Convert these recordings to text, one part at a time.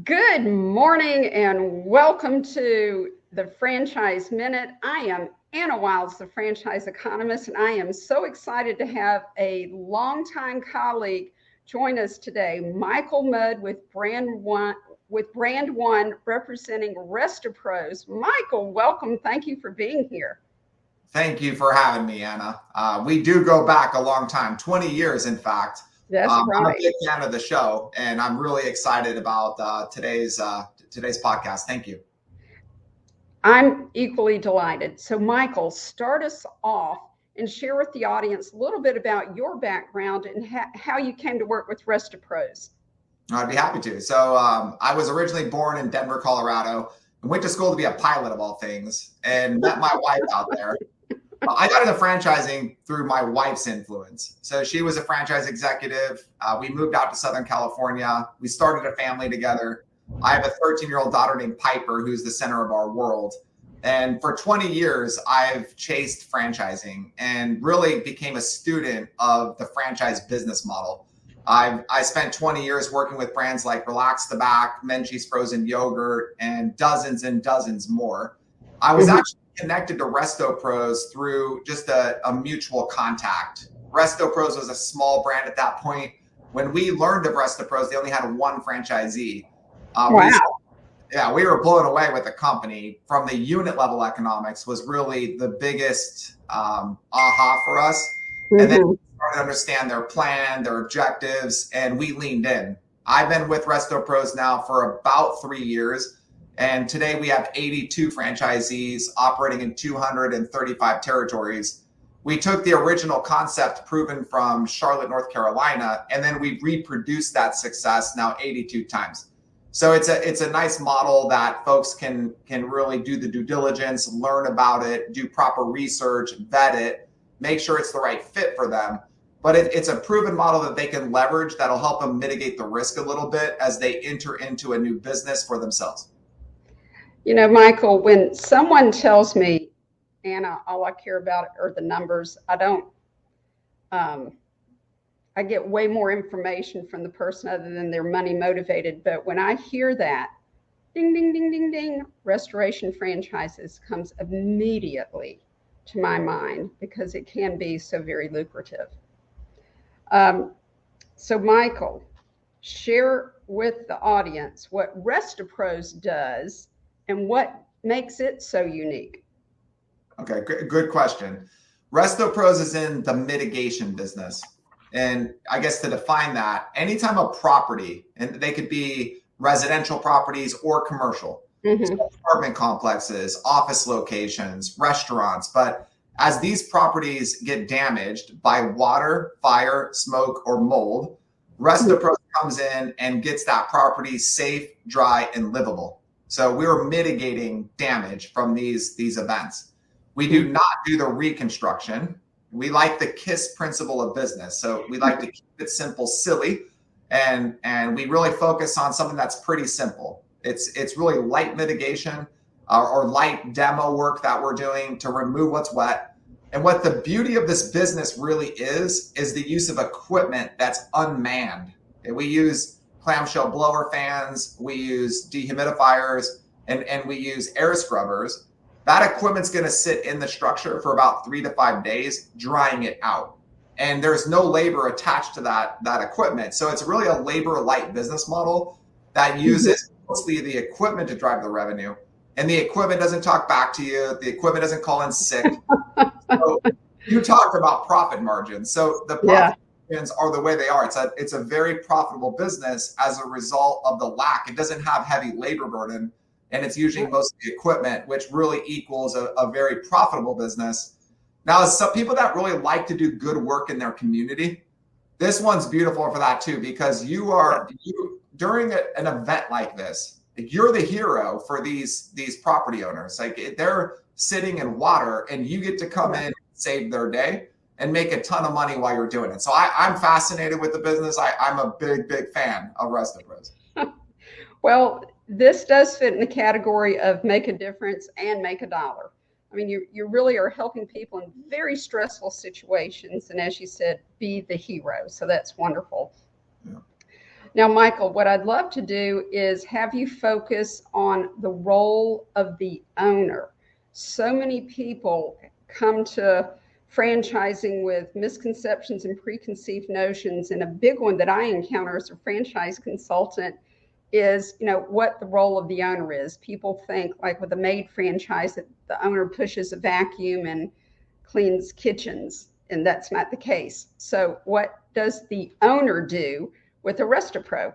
Good morning and welcome to the Franchise Minute. I am Anna Wilds, the franchise economist, and I am so excited to have a longtime colleague join us today, Michael Mudd with Brand One representing RestaPros. Michael, welcome. Thank you for being here. Thank you for having me, Anna. We do go back a long time, 20 years, in fact. That's I'm a right. big fan of the show, and I'm really excited about today's podcast. Thank you. I'm equally delighted. So, Michael, start us off and share with the audience a little bit about your background and how you came to work with RestaPros. I'd be happy to. So, I was originally born in Denver, Colorado, and went to school to be a pilot of all things, and met my wife out there. I got into franchising through my wife's influence. So she was a franchise executive. We moved out to Southern California. We started a family together. I have a 13-year-old daughter named Piper, who's the center of our world. And for 20 years, I've chased franchising and really became a student of the franchise business model. I spent 20 years working with brands like Relax the Back, Menchie's Frozen Yogurt, and dozens more. I was actually connected to RestaPros through just a mutual contact. RestaPros was a small brand at that point. When we learned of RestaPros, they only had one franchisee. Wow. We were blown away with the company. From the unit level economics was really the biggest aha for us. And then we started to understand their plan, their objectives, and we leaned in. I've been with RestaPros now for about 3 years. And today we have 82 franchisees operating in 235 territories. We took the original concept proven from Charlotte, North Carolina, and then we reproduced that success now 82 times. So it's a nice model that folks can really do the due diligence, learn about it, do proper research, vet it, make sure it's the right fit for them. But it's a proven model that they can leverage that'll help them mitigate the risk a little bit as they enter into a new business for themselves. You know, Michael, when someone tells me, Anna, all I care about are the numbers, I get way more information from the person other than they're money motivated. But when I hear that, ding, ding, ding, ding, ding, Restoration Franchises comes immediately to my mind because it can be so very lucrative. So, Michael, share with the audience what RestaPros does and what makes it so unique. Okay, good question. RestaPros is in the mitigation business. And I guess to define that, anytime a property, and they could be residential properties or commercial, so apartment complexes, office locations, restaurants, but as these properties get damaged by water, fire, smoke, or mold, RestaPros comes in and gets that property safe, dry, and livable. So we were mitigating damage from these events. We do not do the reconstruction. We like the KISS principle of business. So we like to keep it simple, silly, and we really focus on something that's pretty simple. It's really light mitigation or light demo work that we're doing to remove what's wet. And what the beauty of this business really is the use of equipment that's unmanned. And we use clamshell blower fans, we use dehumidifiers, and we use air scrubbers. That equipment's going to sit in the structure for about 3 to 5 days, drying it out. And there's no labor attached to that equipment. So it's really a labor light business model that uses mostly the equipment to drive the revenue. And the equipment doesn't talk back to you. The equipment doesn't call in sick. So you talked about profit margins. So the profit margins are the way they are. It's a very profitable business as a result of the lack. It doesn't have heavy labor burden. And it's using most of the equipment, which really equals a very profitable business. Now, as some people that really like to do good work in their community, this one's beautiful for that too, because you during an event like this, you're the hero for these property owners. Like they're sitting in water, and you get to come in, save their day, and make a ton of money while you're doing it. So I'm fascinated with the business. I'm a big fan of RestaPros. Well, this does fit in the category of make a difference and make a dollar. I mean, you really are helping people in very stressful situations. And as you said, be the hero. So that's wonderful. Now, Michael, what I'd love to do is have you focus on the role of the owner. So many people come to franchising with misconceptions and preconceived notions, and a big one that I encounter as a franchise consultant is, what the role of the owner is. People think, like with a maid franchise, that the owner pushes a vacuum and cleans kitchens, and that's not the case. So what does the owner do with a RestoPro?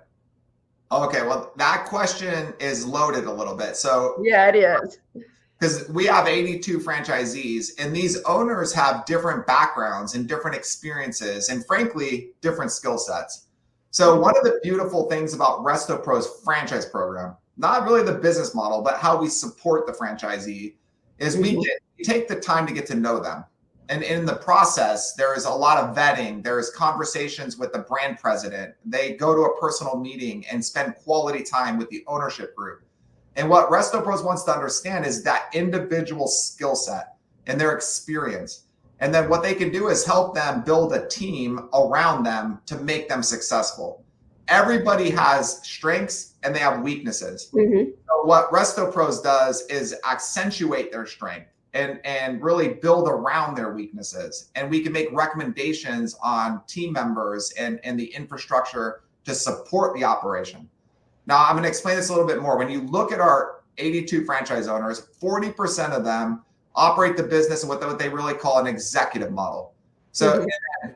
Okay, well, that question is loaded a little bit. So, Yeah, it is. because we have 82 franchisees, and these owners have different backgrounds and different experiences, and frankly, different skill sets. So, one of the beautiful things about RestoPro's franchise program, not really the business model, but how we support the franchisee, is we take the time to get to know them. And in the process, there is a lot of vetting. There's conversations with the brand president. They go to a personal meeting and spend quality time with the ownership group. And what RestoPros wants to understand is that individual skill set and their experience. And then what they can do is help them build a team around them to make them successful. Everybody has strengths and they have weaknesses. So what RestoPros does is accentuate their strength and really build around their weaknesses. And we can make recommendations on team members and the infrastructure to support the operation. Now, I'm going to explain this a little bit more. When you look at our 82 franchise owners, 40% of them operate the business in what they really call an executive model. So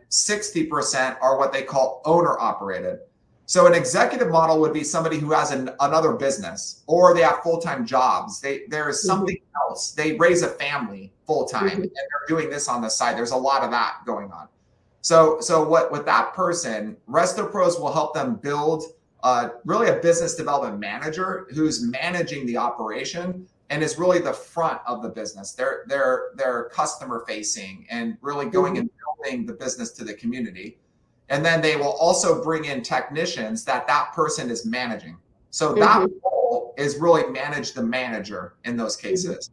60% are what they call owner operated. So an executive model would be somebody who has another business, or they have full-time jobs. There is something else. They raise a family full-time and they're doing this on the side. There's a lot of that going on. So what with that person, RestoPros will help them build really a business development manager who's managing the operation and is really the front of the business. They're customer facing and really going and building the business to the community. And then they will also bring in technicians that person is managing. So that role is really manage the manager in those cases.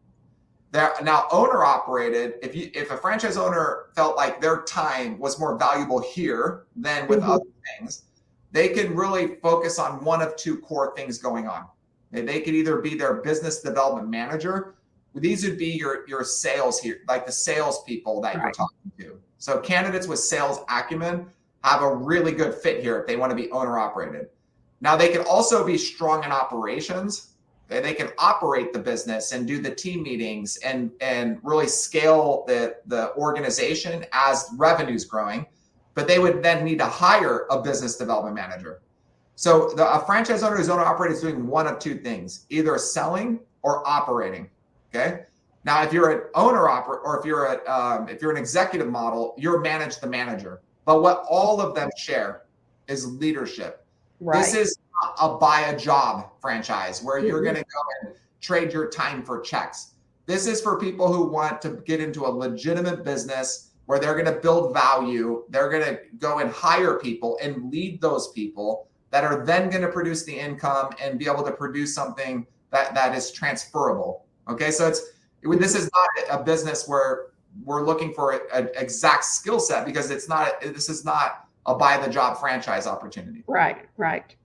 Now, owner operated, if a franchise owner felt like their time was more valuable here than with other things, they can really focus on one of two core things going on. They could either be their business development manager. These would be your sales here, like the sales people that you're talking to. So candidates with sales acumen have a really good fit here if they want to be owner operated. Now, they can also be strong in operations. They can operate the business and do the team meetings and really scale the organization as revenue's growing. But they would then need to hire a business development manager. So a franchise owner who's owner operated is doing one of two things, either selling or operating. Okay. Now, if you're an owner operator, or if you're an executive model, you're manage the manager. But what all of them share is leadership. This is a buy a job franchise where you're going to go and trade your time for checks. This is for people who want to get into a legitimate business where they're going to build value. They're going to go and hire people and lead those people that are then going to produce the income and be able to produce something that is transferable. Okay, so this is not a business where we're looking for an exact skill set, because this is not a buy the job franchise opportunity. Right.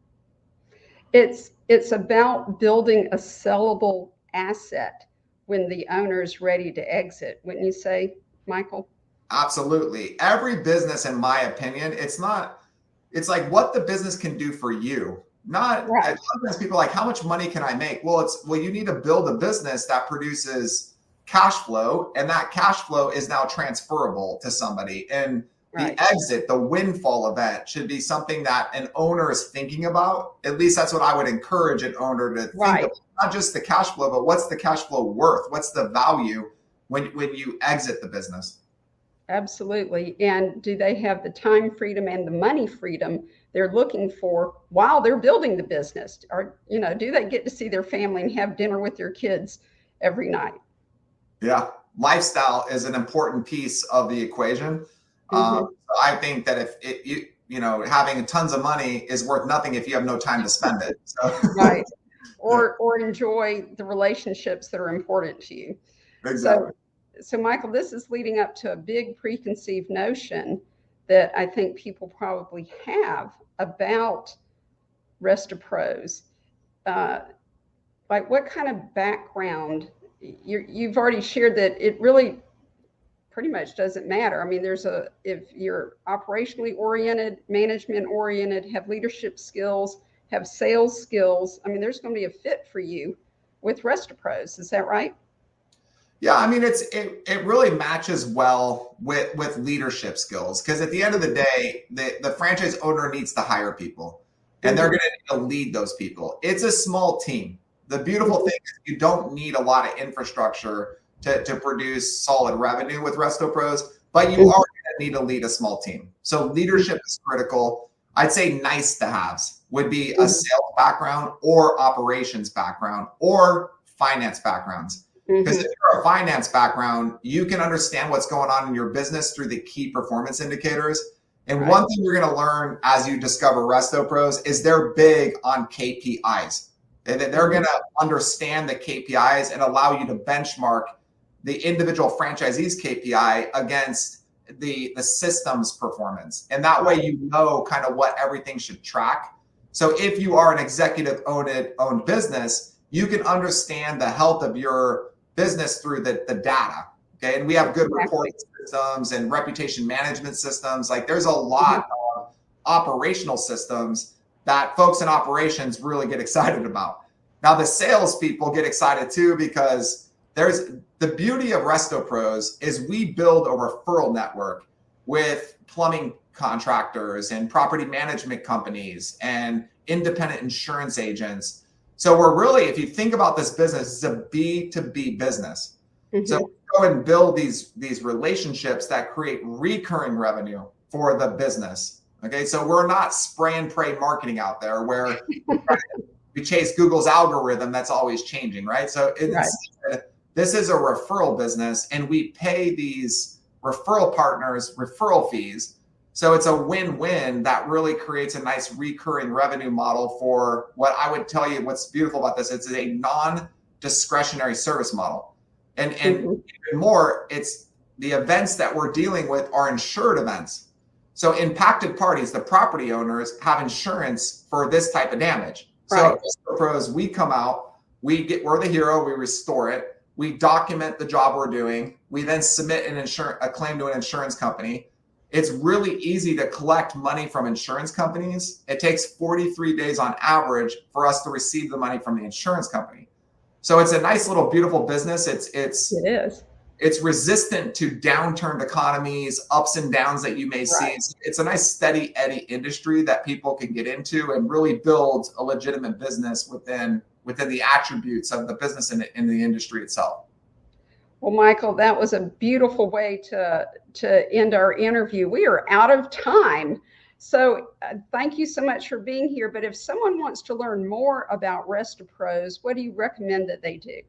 It's about building a sellable asset when the owner is ready to exit, wouldn't you say, Michael? Absolutely. Every business, in my opinion, it's like what the business can do for you. Not sometimes people are like, how much money can I make? Well, you need to build a business that produces cash flow, and that cash flow is now transferable to somebody. And the exit, the windfall event, should be something that an owner is thinking about. At least that's what I would encourage an owner to think about. Not just the cash flow, but what's the cash flow worth? What's the value when you exit the business? Absolutely. And do they have the time freedom and the money freedom they're looking for while they're building the business? Or, do they get to see their family and have dinner with their kids every night? Yeah. Lifestyle is an important piece of the equation. I think that if having tons of money is worth nothing if you have no time to spend it. So. Right. Or enjoy the relationships that are important to you. Exactly. So Michael, this is leading up to a big preconceived notion that I think people probably have about Restapros, like what kind of background? You've already shared that it really pretty much doesn't matter. I mean, if you're operationally oriented, management oriented, have leadership skills, have sales skills, I mean, there's going to be a fit for you with Restapros. Is that right? Yeah, I mean, it really matches well with leadership skills, because at the end of the day, the franchise owner needs to hire people, and they're going to need to lead those people. It's a small team. The beautiful thing is you don't need a lot of infrastructure to produce solid revenue with Restapros, but you are going to need to lead a small team. So leadership is critical. I'd say nice to haves would be a sales background or operations background or finance backgrounds. Because if you're a finance background, you can understand what's going on in your business through the key performance indicators. And one thing you're going to learn as you discover Restapros is they're big on KPIs. They're going to understand the KPIs and allow you to benchmark the individual franchisee's KPI against the system's performance. And that way you know kind of what everything should track. So if you are an executive owned business, you can understand the health of your business through the data. Okay. And we have good reporting systems and reputation management systems. Like there's a lot of operational systems that folks in operations really get excited about. Now the salespeople get excited too, because there's the beauty of Restapros is we build a referral network with plumbing contractors and property management companies and independent insurance agents. So we're really, if you think about this business, it's a B2B business. So we go and build these relationships that create recurring revenue for the business. Okay, so we're not spray and pray marketing out there where we chase Google's algorithm that's always changing, right? So this is a referral business, and we pay these referral partners referral fees. So it's a win-win that really creates a nice recurring revenue model for what I would tell you what's beautiful about this. It's a non-discretionary service model. And even more, it's the events that we're dealing with are insured events. So impacted parties, the property owners, have insurance for this type of damage. So pros, we come out, we're the hero, we restore it, we document the job we're doing, we then submit a claim to an insurance company. It's really easy to collect money from insurance companies. It takes 43 days on average for us to receive the money from the insurance company. So it's a nice little beautiful business. It is. It's resistant to downturned economies, ups and downs that you may see. It's a nice steady Eddie industry that people can get into and really build a legitimate business within the attributes of the business in the industry itself. Well, Michael, that was a beautiful way to end our interview. We are out of time. So thank you so much for being here. But if someone wants to learn more about Restapros, what do you recommend that they do?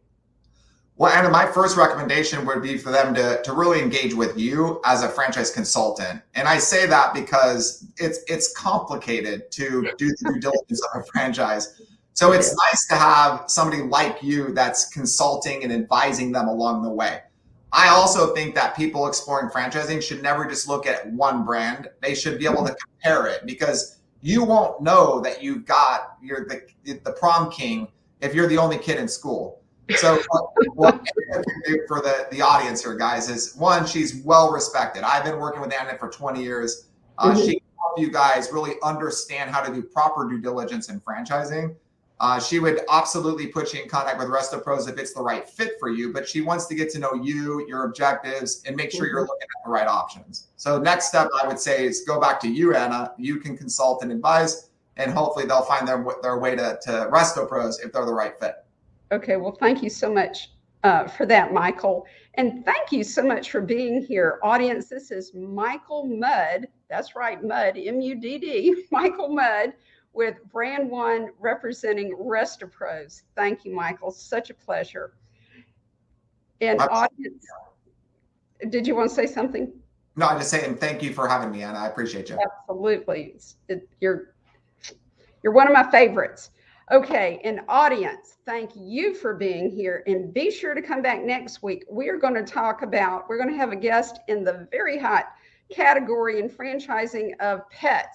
Well, Anna, my first recommendation would be for them to really engage with you as a franchise consultant. And I say that because it's complicated to do the due diligence of a franchise. So it's nice to have somebody like you that's consulting and advising them along the way. I also think that people exploring franchising should never just look at one brand. They should be able to compare it, because you won't know that you're the prom king if you're the only kid in school. So what Anna can do for the audience here, guys, is one, she's well respected. I've been working with Anna for 20 years. She can help you guys really understand how to do proper due diligence in franchising. She would absolutely put you in contact with Restapros if it's the right fit for you, but she wants to get to know you, your objectives, and make sure you're looking at the right options. So next step, I would say, is go back to you, Anna. You can consult and advise, and hopefully they'll find their way to Restapros if they're the right fit. Okay, well, thank you so much for that, Michael. And thank you so much for being here. Audience, this is Michael Mudd. That's right, Mudd, M-U-D-D, Michael Mudd, with Brand One representing Restapros. Thank you, Michael. Such a pleasure. And audience, did you want to say something? No, I'm just saying thank you for having me, Anna. I appreciate you. Absolutely. You're one of my favorites. Okay, and audience, thank you for being here, and be sure to come back next week. We're going to have a guest in the very hot category in franchising of pet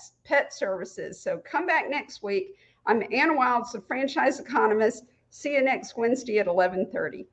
services. So come back next week. I'm Ann Wilds, the franchise economist. See you next Wednesday at 11:30.